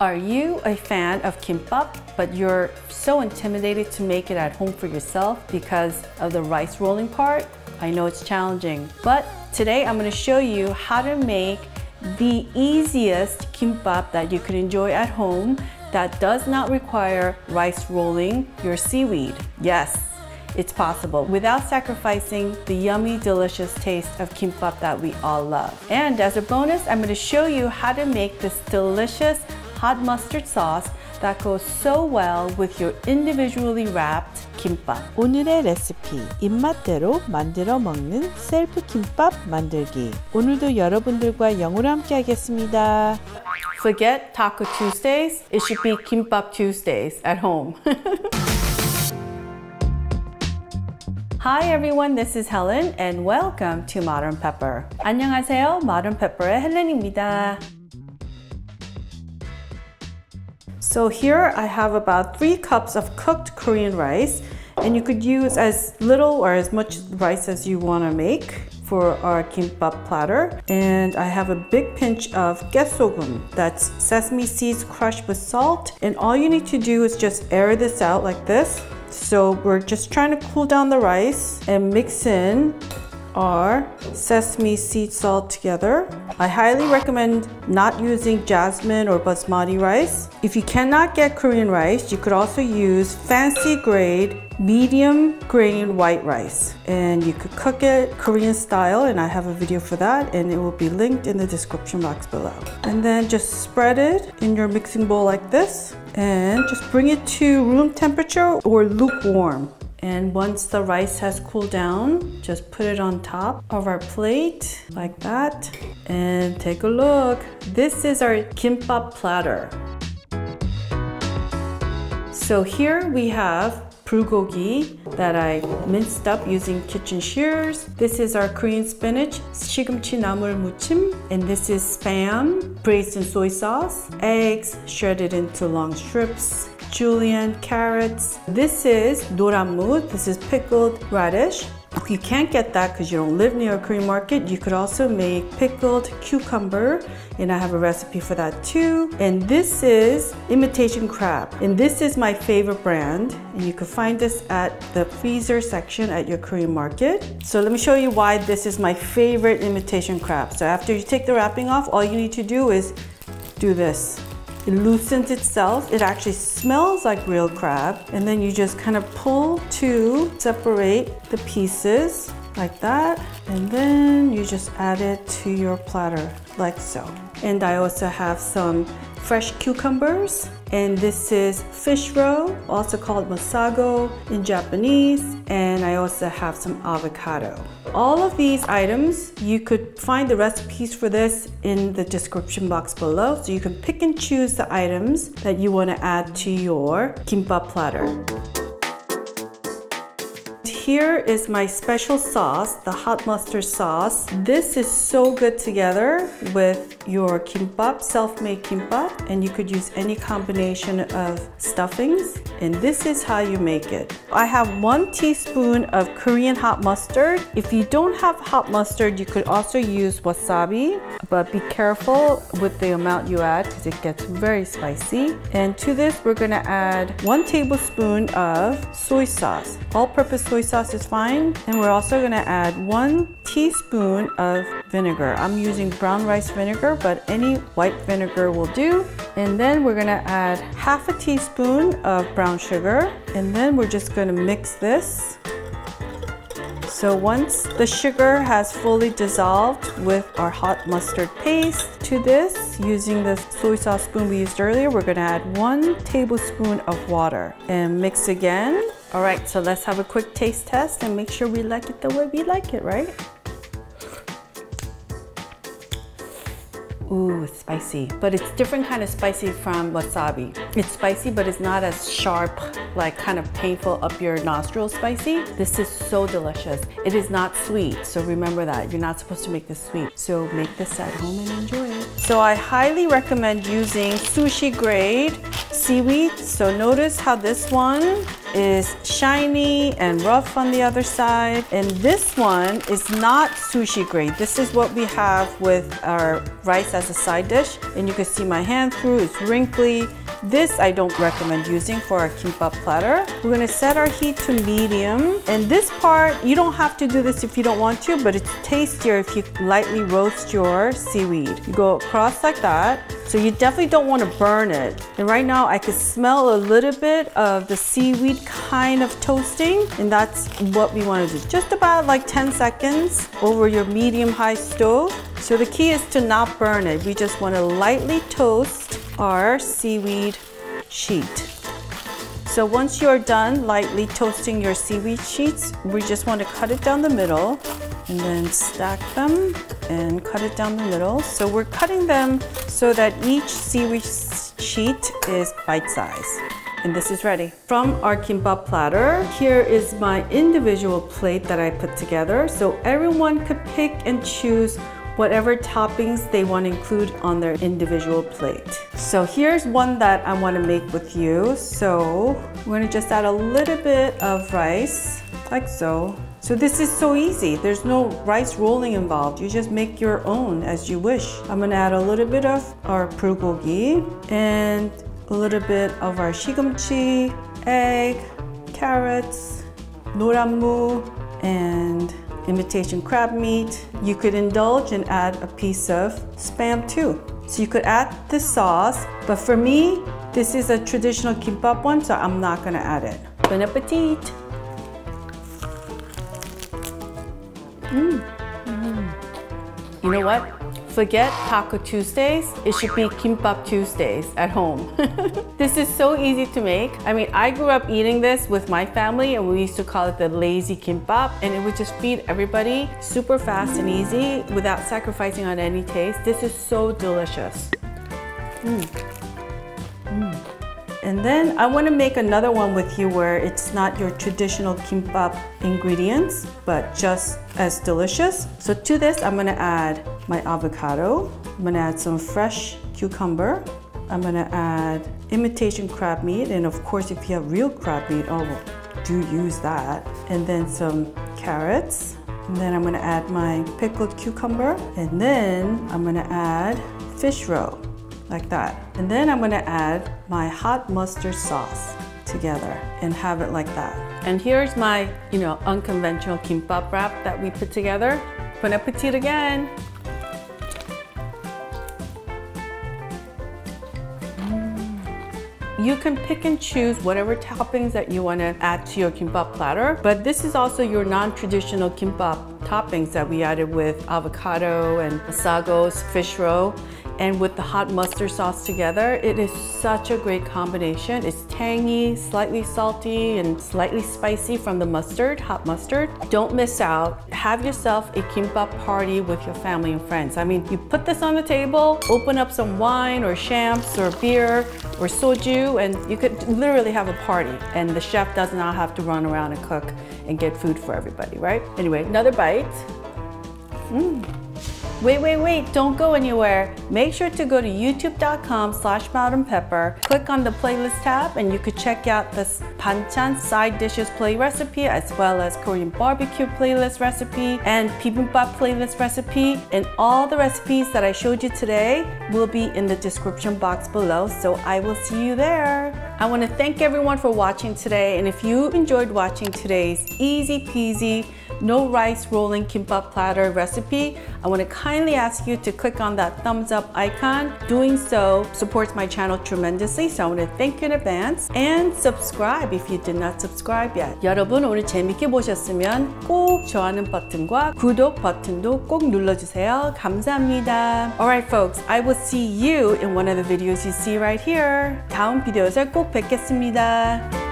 Are you a fan of kimbap, but you're so intimidated to make it at home for yourself because of the rice rolling part? I know it's challenging, but today I'm going to show you how to make the easiest kimbap that you can enjoy at home that does not require rice rolling your seaweed. Yes, it's possible without sacrificing the yummy, delicious taste of kimbap that we all love. And as a bonus, I'm going to show you how to make this delicious hot mustard sauce that goes so well with your individually wrapped kimbap. 오늘의 레시피, 입맛대로 만들어 먹는 셀프 김밥 만들기. 오늘도 여러분들과 영어로 함께 하겠습니다. Forget Taco Tuesdays, it should be Kimbap Tuesdays at home. Hi everyone, this is Helen and welcome to Modern Pepper. 안녕하세요, Modern Pepper의 헬렌입니다. So here I have about 3 cups of cooked Korean rice, and you could use as little or as much rice as you want to make for our kimbap platter. And I have a big pinch of gaesogum, that's sesame seeds crushed with salt. And all you need to do is just air this out like this. So we're just trying to cool down the rice and mix in our sesame seed salt together. I highly recommend not using jasmine or basmati rice. If you cannot get Korean rice, you could also use fancy grade medium grain white rice, and you could cook it Korean style, and I have a video for that and it will be linked in the description box below. And then just spread it in your mixing bowl like this and just bring it to room temperature or lukewarm. And once the rice has cooled down, just put it on top of our plate like that. And take a look. This is our kimbap platter. So here we have bulgogi that I minced up using kitchen shears. This is our Korean spinach, 시금치 나물 무침. And this is spam braised in soy sauce, eggs shredded into long strips, julienne, carrots. This is noranmu. This is pickled radish. If you can't get that because you don't live near a Korean market, you could also make pickled cucumber, and I have a recipe for that too. And this is imitation crab, and this is my favorite brand, and you can find this at the freezer section at your Korean market. So let me show you why this is my favorite imitation crab. So after you take the wrapping off, all you need to do is do this. It loosens itself. It actually smells like real crab. And then you just kind of pull to separate the pieces like that. And then you just add it to your platter like so. And I also have some fresh cucumbers. And this is fish roe, also called masago in Japanese. And I also have some avocado. All of these items, you could find the recipes for this in the description box below. So you can pick and choose the items that you want to add to your kimbap platter. Here is my special sauce, the hot mustard sauce. This is so good together with your kimbap, self-made kimbap, and you could use any combination of stuffings. And this is how you make it. I have 1 teaspoon of Korean hot mustard. If you don't have hot mustard, you could also use wasabi, but be careful with the amount you add because it gets very spicy. And to this, we're gonna add 1 tablespoon of soy sauce. All-purpose soy sauce is fine. And we're also gonna add 1 teaspoon of vinegar. I'm using brown rice vinegar, but any white vinegar will do. And then we're gonna add half a teaspoon of brown sugar. And then we're just gonna mix this. So once the sugar has fully dissolved with our hot mustard paste, to this, using the soy sauce spoon we used earlier, we're gonna add 1 tablespoon of water and mix again. All right, so let's have a quick taste test and make sure we like it the way we like it, right? Ooh, it's spicy, but it's different kind of spicy from wasabi. It's spicy, but it's not as sharp, like kind of painful up your nostrils spicy. This is so delicious. It is not sweet, so remember that. You're not supposed to make this sweet. So make this at home and enjoy it. So I highly recommend using sushi grade seaweed. So notice how this one is shiny and rough on the other side. And this one is not sushi grade. This is what we have with our rice as a side dish. And you can see my hand through, it's wrinkly. This I don't recommend using for our kimbap platter. We're gonna set our heat to medium. And this part, you don't have to do this if you don't want to, but it's tastier if you lightly roast your seaweed. You go across like that. So you definitely don't want to burn it. And right now I can smell a little bit of the seaweed kind of toasting, and that's what we want to do. Just about like 10 seconds over your medium-high stove. So the key is to not burn it. We just want to lightly toast our seaweed sheet. So once you're done lightly toasting your seaweed sheets, we just want to cut it down the middle and then stack them and cut it down the middle. So we're cutting them so that each seaweed sheet is bite-sized. And this is ready. From our kimbap platter, here is my individual plate that I put together. So everyone could pick and choose whatever toppings they want to include on their individual plate. So here's one that I want to make with you. So we're going to just add a little bit of rice, like so. So this is so easy. There's no rice rolling involved. You just make your own as you wish. I'm going to add a little bit of our bulgogi and a little bit of our 시금치, egg, carrots, 노란무, and imitation crab meat. You could indulge and add a piece of Spam too. So you could add the sauce, but for me, this is a traditional kimbap one, so I'm not gonna add it. Bon appetit! You know what? Forget Taco Tuesdays. It should be Kimbap Tuesdays at home. This is so easy to make. I mean, I grew up eating this with my family and we used to call it the lazy kimbap, and it would just feed everybody super fast and easy without sacrificing on any taste. This is so delicious. And then I want to make another one with you where it's not your traditional kimbap ingredients, but just as delicious. So to this, I'm going to add my avocado. I'm going to add some fresh cucumber. I'm going to add imitation crab meat. And of course, if you have real crab meat, oh, well, do use that. And then some carrots. And then I'm going to add my pickled cucumber. And then I'm going to add fish roe. Like that. And then I'm gonna add my hot mustard sauce together and have it like that. And here's my, unconventional kimbap wrap that we put together. Bon appetit again. You can pick and choose whatever toppings that you want to add to your kimbap platter, but this is also your non-traditional kimbap toppings that we added with avocado and asagos, fish roe. And with the hot mustard sauce together, it is such a great combination. It's tangy, slightly salty, and slightly spicy from the mustard, hot mustard. Don't miss out. Have yourself a kimbap party with your family and friends. I mean, you put this on the table, open up some wine or champs or beer or soju, and you could literally have a party. And the chef does not have to run around and cook and get food for everybody, right? Anyway, another bite. Wait, don't go anywhere. Make sure to go to youtube.com/MadamPepper. Click on the playlist tab and you could check out this banchan side dishes play recipe, as well as Korean barbecue playlist recipe and bibimbap playlist recipe. And all the recipes that I showed you today will be in the description box below, so I will see you there. I want to thank everyone for watching today, and if you enjoyed watching today's easy peasy, no rice rolling kimbap platter recipe, I want to kindly ask you to click on that thumbs up icon. Doing so supports my channel tremendously, so I want to thank you in advance. And subscribe if you did not subscribe yet. 여러분 오늘 재밌게 보셨으면 꼭 좋아하는 버튼과 구독 버튼도 꼭 눌러주세요. 감사합니다. Alright folks, I will see you in one of the videos you see right here. 다음 비디오에서 꼭 뵙겠습니다.